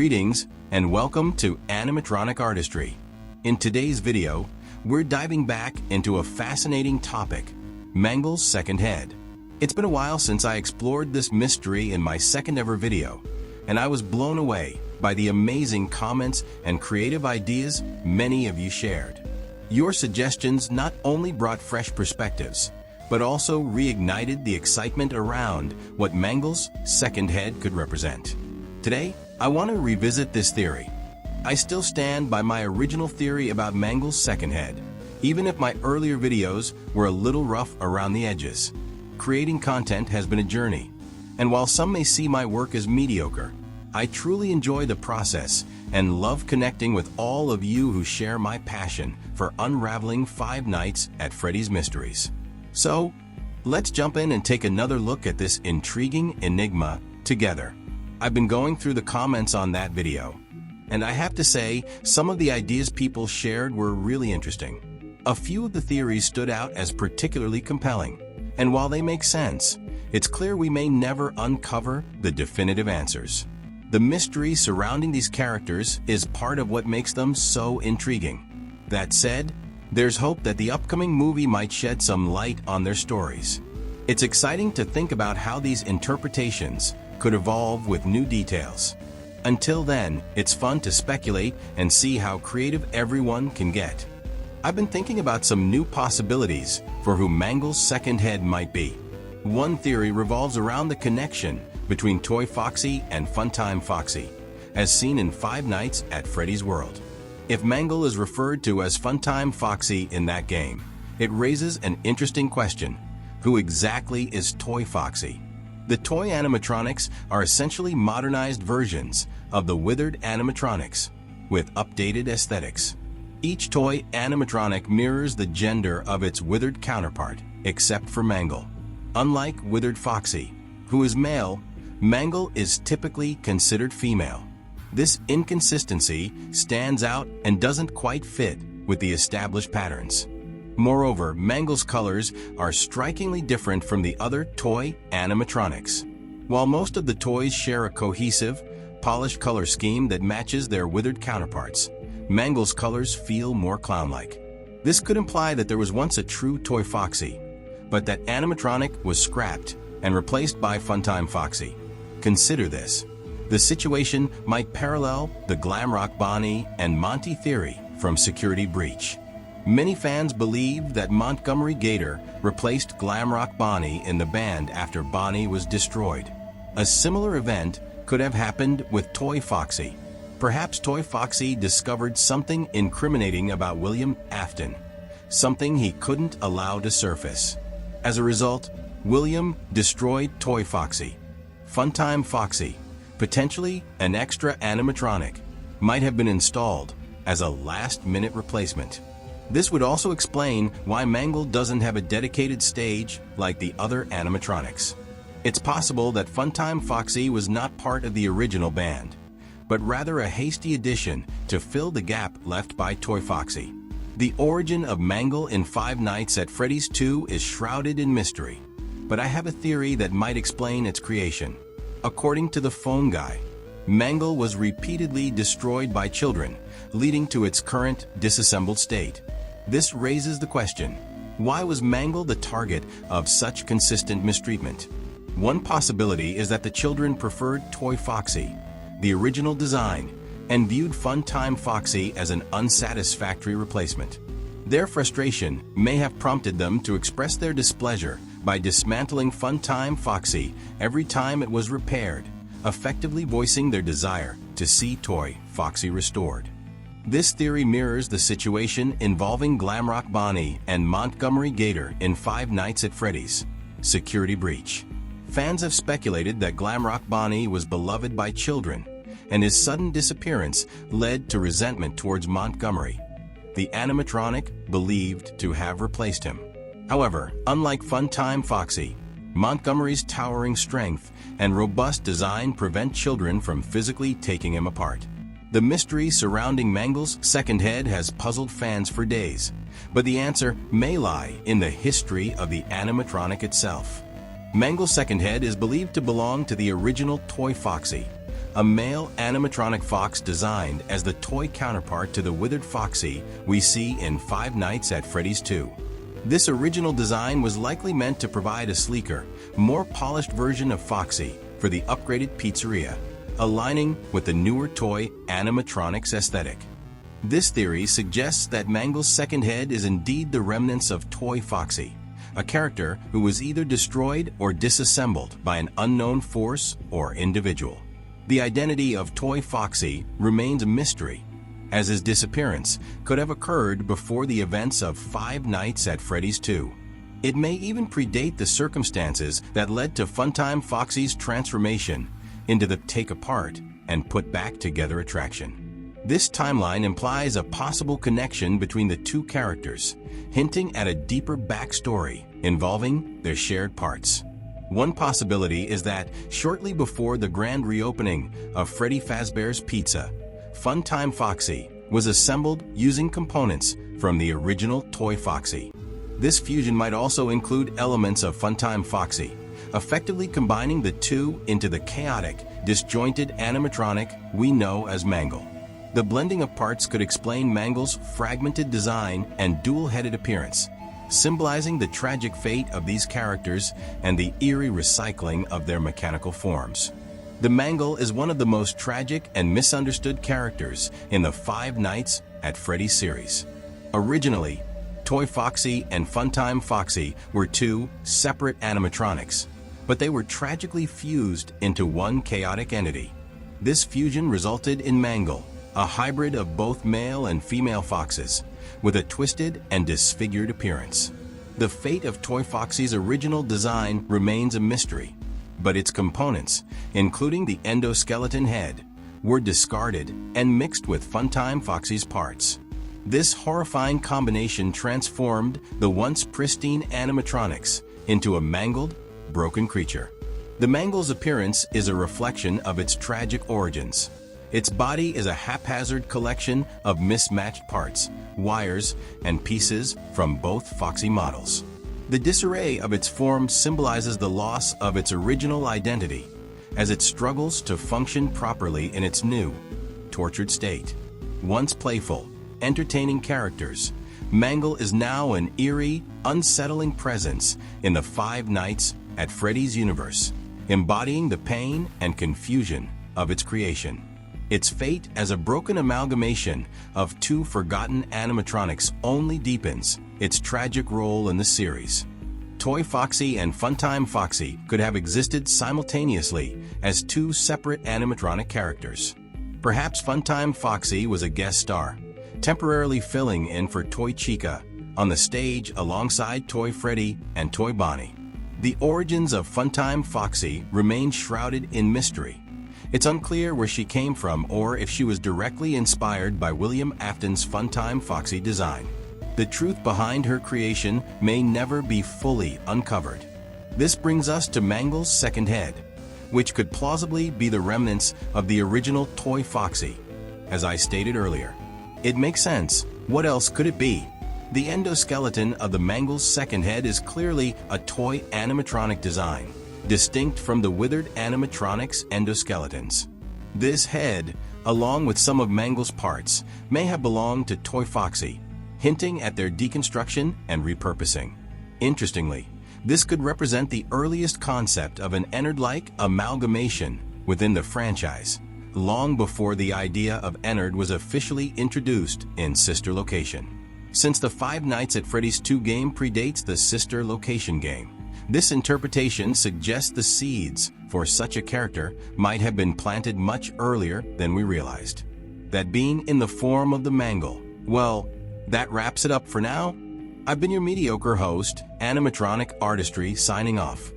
Greetings and welcome to Animatronic-Artistry. In today's video, we're diving back into a fascinating topic, Mangle's second head. It's been a while since I explored this mystery in my second ever video, and I was blown away by the amazing comments and creative ideas many of you shared. Your suggestions not only brought fresh perspectives, but also reignited the excitement around what Mangle's second head could represent. Today, I want to revisit this theory. I still stand by my original theory about Mangle's second head, even if my earlier videos were a little rough around the edges. Creating content has been a journey, and while some may see my work as mediocre, I truly enjoy the process and love connecting with all of you who share my passion for unraveling Five Nights at Freddy's mysteries. So, let's jump in and take another look at this intriguing enigma together. I've been going through the comments on that video, and I have to say, some of the ideas people shared were really interesting. A few of the theories stood out as particularly compelling, and while they make sense, it's clear we may never uncover the definitive answers. The mystery surrounding these characters is part of what makes them so intriguing. That said, there's hope that the upcoming movie might shed some light on their stories. It's exciting to think about how these interpretations could evolve with new details. Until then, it's fun to speculate and see how creative everyone can get. I've been thinking about some new possibilities for who Mangle's second head might be. One theory revolves around the connection between Toy Foxy and Funtime Foxy, as seen in Five Nights at Freddy's World. If Mangle is referred to as Funtime Foxy in that game, it raises an interesting question. Who exactly is Toy Foxy? The toy animatronics are essentially modernized versions of the withered animatronics, with updated aesthetics. Each toy animatronic mirrors the gender of its withered counterpart, except for Mangle. Unlike withered Foxy, who is male, Mangle is typically considered female. This inconsistency stands out and doesn't quite fit with the established patterns. Moreover, Mangle's colors are strikingly different from the other toy animatronics. While most of the toys share a cohesive, polished color scheme that matches their withered counterparts, Mangle's colors feel more clown-like. This could imply that there was once a true Toy Foxy, but that animatronic was scrapped and replaced by Funtime Foxy. Consider this. The situation might parallel the Glamrock Bonnie and Monty theory from Security Breach. Many fans believe that Montgomery Gator replaced Glamrock Bonnie in the band after Bonnie was destroyed. A similar event could have happened with Toy Foxy. Perhaps Toy Foxy discovered something incriminating about William Afton, something he couldn't allow to surface. As a result, William destroyed Toy Foxy. Funtime Foxy, potentially an extra animatronic, might have been installed as a last-minute replacement. This would also explain why Mangle doesn't have a dedicated stage like the other animatronics. It's possible that Funtime Foxy was not part of the original band, but rather a hasty addition to fill the gap left by Toy Foxy. The origin of Mangle in Five Nights at Freddy's 2 is shrouded in mystery, but I have a theory that might explain its creation. According to the phone guy, Mangle was repeatedly destroyed by children, leading to its current disassembled state. This raises the question, why was Mangle the target of such consistent mistreatment? One possibility is that the children preferred Toy Foxy, the original design, and viewed Funtime Foxy as an unsatisfactory replacement. Their frustration may have prompted them to express their displeasure by dismantling Funtime Foxy every time it was repaired, effectively voicing their desire to see Toy Foxy restored. This theory mirrors the situation involving Glamrock Bonnie and Montgomery Gator in Five Nights at Freddy's Security Breach. Fans have speculated that Glamrock Bonnie was beloved by children, and his sudden disappearance led to resentment towards Montgomery, the animatronic believed to have replaced him. However, unlike Funtime Foxy, Montgomery's towering strength and robust design prevent children from physically taking him apart. The mystery surrounding Mangle's second head has puzzled fans for days, but the answer may lie in the history of the animatronic itself. Mangle's second head is believed to belong to the original Toy Foxy, a male animatronic fox designed as the toy counterpart to the withered Foxy we see in Five Nights at Freddy's 2. This original design was likely meant to provide a sleeker, more polished version of Foxy for the upgraded pizzeria, aligning with the newer toy animatronics aesthetic. This theory suggests that Mangle's second head is indeed the remnants of Toy Foxy, a character who was either destroyed or disassembled by an unknown force or individual. The identity of Toy Foxy remains a mystery, as his disappearance could have occurred before the events of Five Nights at Freddy's 2. It may even predate the circumstances that led to Funtime Foxy's transformation into the take-apart and put-back-together attraction. This timeline implies a possible connection between the two characters, hinting at a deeper backstory involving their shared parts. One possibility is that shortly before the grand reopening of Freddy Fazbear's Pizza, Funtime Foxy was assembled using components from the original Toy Foxy. This fusion might also include elements of Funtime Foxy, effectively combining the two into the chaotic, disjointed animatronic we know as Mangle. The blending of parts could explain Mangle's fragmented design and dual-headed appearance, symbolizing the tragic fate of these characters and the eerie recycling of their mechanical forms. The Mangle is one of the most tragic and misunderstood characters in the Five Nights at Freddy's series. Originally, Toy Foxy and Funtime Foxy were two separate animatronics, but they were tragically fused into one chaotic entity. This fusion resulted in Mangle, a hybrid of both male and female foxes, with a twisted and disfigured appearance. The fate of Toy Foxy's original design remains a mystery, but its components, including the endoskeleton head, were discarded and mixed with Funtime Foxy's parts. This horrifying combination transformed the once pristine animatronics into a mangled, broken creature. The Mangle's appearance is a reflection of its tragic origins. Its body is a haphazard collection of mismatched parts, wires, and pieces from both Foxy models. The disarray of its form symbolizes the loss of its original identity as it struggles to function properly in its new, tortured state. Once playful, entertaining characters, Mangle is now an eerie, unsettling presence in the Five Nights at Freddy's universe, embodying the pain and confusion of its creation. Its fate as a broken amalgamation of two forgotten animatronics only deepens its tragic role in the series. Toy Foxy and Funtime Foxy could have existed simultaneously as two separate animatronic characters. Perhaps Funtime Foxy was a guest star, temporarily filling in for Toy Chica on the stage alongside Toy Freddy and Toy Bonnie. The origins of Funtime Foxy remain shrouded in mystery. It's unclear where she came from or if she was directly inspired by William Afton's Funtime Foxy design. The truth behind her creation may never be fully uncovered. This brings us to Mangle's second head, which could plausibly be the remnants of the original Toy Foxy. As I stated earlier, it makes sense. What else could it be? The endoskeleton of the Mangle's second head is clearly a toy animatronic design, distinct from the withered animatronics endoskeletons. This head, along with some of Mangle's parts, may have belonged to Toy Foxy, hinting at their deconstruction and repurposing. Interestingly, this could represent the earliest concept of an Enard-like amalgamation within the franchise, long before the idea of Enard was officially introduced in Sister Location. Since the Five Nights at Freddy's 2 game predates the Sister Location game, this interpretation suggests the seeds for such a character might have been planted much earlier than we realized. That being in the form of the Mangle, well, that wraps it up for now. I've been your mediocre host, Animatronic-Artistry, signing off.